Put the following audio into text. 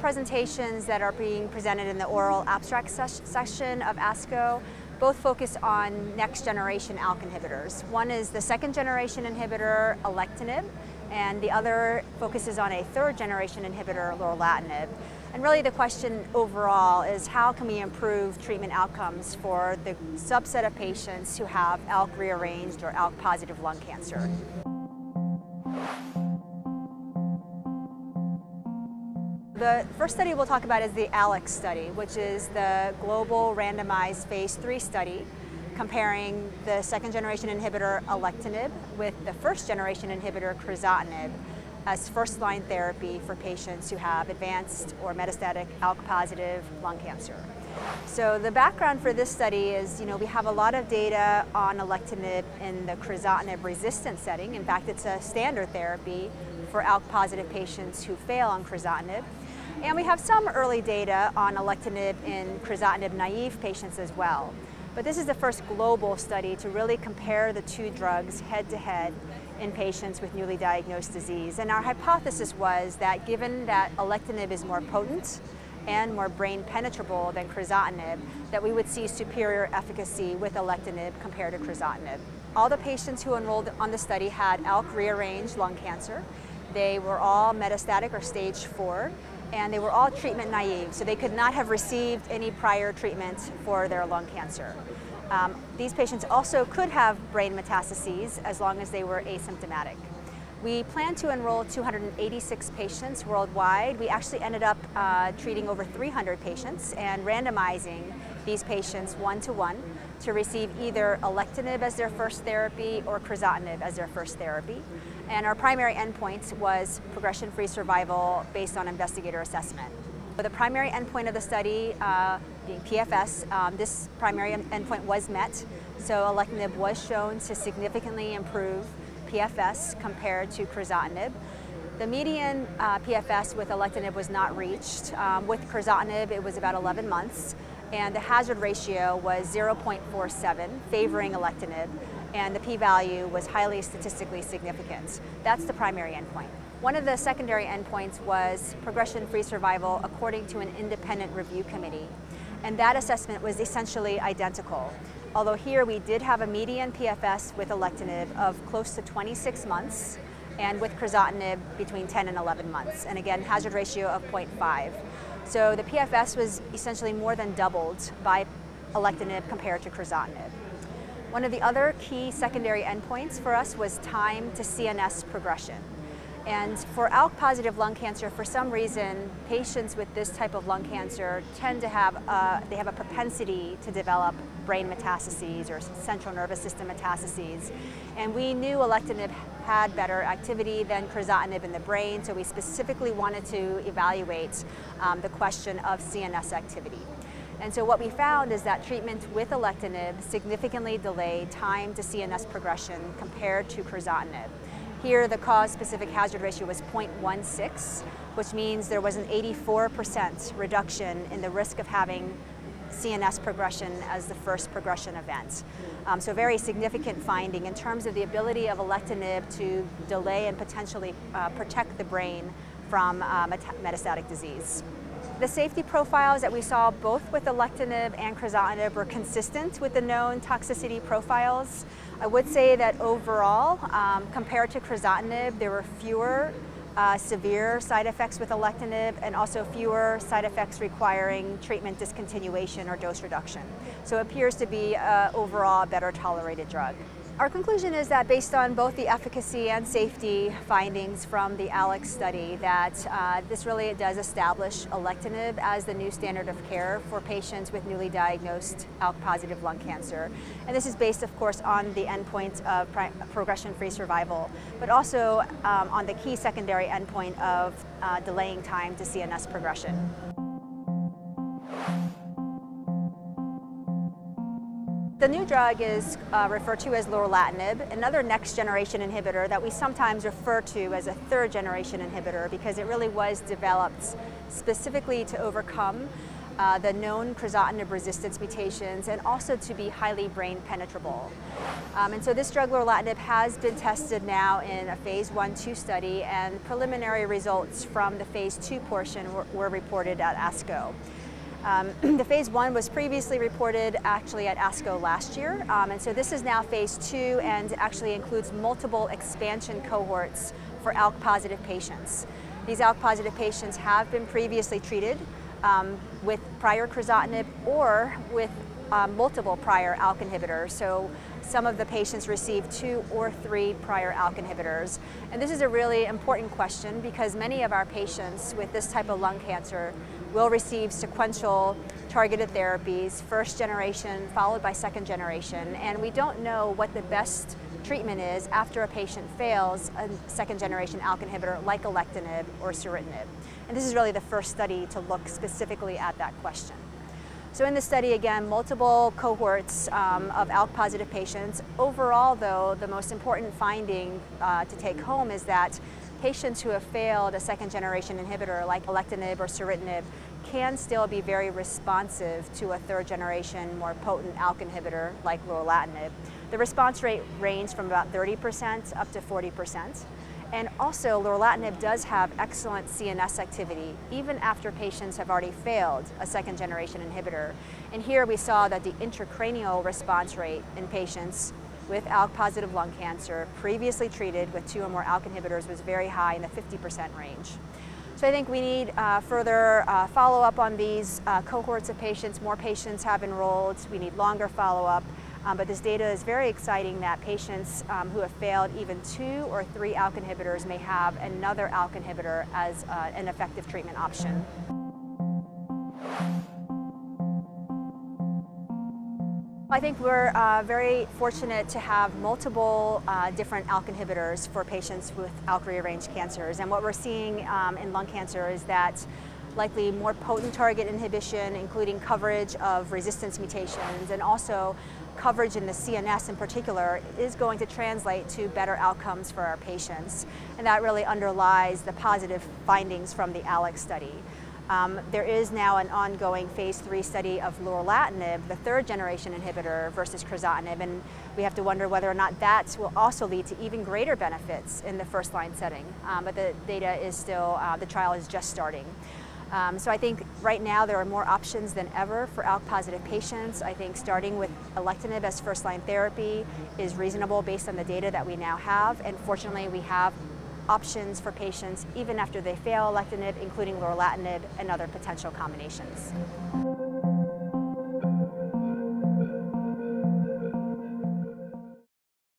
presentations that are being presented in the oral abstract section of ASCO both focus on next generation ALK inhibitors. One is the second generation inhibitor, Alectinib, and the other focuses on a third generation inhibitor, lorlatinib. And really the question overall is how can we improve treatment outcomes for the subset of patients who have ALK rearranged or ALK positive lung cancer. The first study we'll talk about is the ALEX study, which is the global randomized phase 3 study comparing the second generation inhibitor Alectinib with the first generation inhibitor crizotinib as first-line therapy for patients who have advanced or metastatic ALK-positive lung cancer. So the background for this study is, we have a lot of data on Alectinib in the crizotinib resistant setting. In fact, it's a standard therapy for ALK-positive patients who fail on crizotinib. And we have some early data on Alectinib in crizotinib naive patients as well. But this is the first global study to really compare the two drugs head-to-head in patients with newly diagnosed disease. And our hypothesis was that given that Alectinib is more potent and more brain penetrable than crizotinib, that we would see superior efficacy with Alectinib compared to crizotinib. All the patients who enrolled on the study had ALK rearranged lung cancer. They were all metastatic or stage 4. And they were all treatment naive, so they could not have received any prior treatment for their lung cancer. These patients also could have brain metastases as long as they were asymptomatic. We plan to enroll 286 patients worldwide. We actually ended up treating over 300 patients and randomizing these patients 1-to-1 to receive either Alectinib as their first therapy or crizotinib as their first therapy. And our primary endpoint was progression-free survival based on investigator assessment. The primary endpoint of the study being PFS, this primary endpoint was met. So Alectinib was shown to significantly improve PFS compared to crizotinib. The median PFS with Alectinib was not reached. With crizotinib, it was about 11 months. And the hazard ratio was 0.47, favoring Alectinib. And the p-value was highly statistically significant. That's the primary endpoint. One of the secondary endpoints was progression-free survival according to an independent review committee. And that assessment was essentially identical. Although here we did have a median PFS with Alectinib of close to 26 months, and with crizotinib between 10 and 11 months. And again, hazard ratio of 0.5. So the PFS was essentially more than doubled by Alectinib compared to crizotinib. One of the other key secondary endpoints for us was time to CNS progression. And for ALK-positive lung cancer, for some reason, patients with this type of lung cancer tend to have a propensity to develop brain metastases or central nervous system metastases. And we knew Alectinib had better activity than crizotinib in the brain, so we specifically wanted to evaluate the question of CNS activity. And so what we found is that treatment with Alectinib significantly delayed time to CNS progression compared to crizotinib. Here, the cause-specific hazard ratio was 0.16, which means there was an 84% reduction in the risk of having CNS progression as the first progression event. So very significant finding in terms of the ability of Alectinib to delay and potentially protect the brain from metastatic disease. The safety profiles that we saw both with Alectinib and crizotinib were consistent with the known toxicity profiles. I would say that overall, compared to crizotinib, there were fewer severe side effects with Alectinib and also fewer side effects requiring treatment discontinuation or dose reduction. So it appears to be overall a better tolerated drug. Our conclusion is that based on both the efficacy and safety findings from the ALEX study, that this really does establish Alectinib as the new standard of care for patients with newly diagnosed ALK-positive lung cancer. And this is based, of course, on the endpoint of progression-free survival, but also on the key secondary endpoint of delaying time to CNS progression. The new drug is referred to as lorlatinib, another next-generation inhibitor that we sometimes refer to as a third-generation inhibitor because it really was developed specifically to overcome the known crizotinib resistance mutations, and also to be highly brain penetrable. And so this drug lorlatinib has been tested now in a phase 1/2 study, and preliminary results from the phase 2 portion were reported at ASCO. The phase 1 was previously reported actually at ASCO last year, and so this is now phase 2 and actually includes multiple expansion cohorts for ALK-positive patients. These ALK-positive patients have been previously treated with prior crizotinib or with multiple prior ALK inhibitors. So some of the patients received 2 or 3 prior ALK inhibitors. And this is a really important question because many of our patients with this type of lung cancer will receive sequential targeted therapies, first generation followed by second generation. And we don't know what the best treatment is after a patient fails a second generation ALK inhibitor like Alectinib or crizotinib. And this is really the first study to look specifically at that question. So in this study, again, multiple cohorts of ALK-positive patients. Overall, though, the most important finding to take home is that patients who have failed a second-generation inhibitor like Alectinib or crizotinib can still be very responsive to a third-generation, more potent ALK inhibitor like lorlatinib. The response rate ranged from about 30% up to 40%. And also, lorlatinib does have excellent CNS activity, even after patients have already failed a second-generation inhibitor. And here we saw that the intracranial response rate in patients with ALK-positive lung cancer previously treated with 2 or more ALK inhibitors was very high in the 50% range. So I think we need further follow-up on these cohorts of patients. More patients have enrolled. We need longer follow-up. But this data is very exciting that patients who have failed even 2 or 3 ALK inhibitors may have another ALK inhibitor as an effective treatment option. I think we're very fortunate to have multiple different ALK inhibitors for patients with ALK-rearranged cancers. And what we're seeing in lung cancer is that likely more potent target inhibition, including coverage of resistance mutations and also coverage in the CNS in particular, is going to translate to better outcomes for our patients. And that really underlies the positive findings from the ALEX study. There is now an ongoing phase 3 study of lorlatinib, the third-generation inhibitor, versus crizotinib, and we have to wonder whether or not that will also lead to even greater benefits in the first-line setting. But the data is still, the trial is just starting. So I think right now there are more options than ever for ALK-positive patients. I think starting with Alectinib as first-line therapy is reasonable based on the data that we now have, and fortunately we have options for patients even after they fail Alectinib, including lorlatinib and other potential combinations.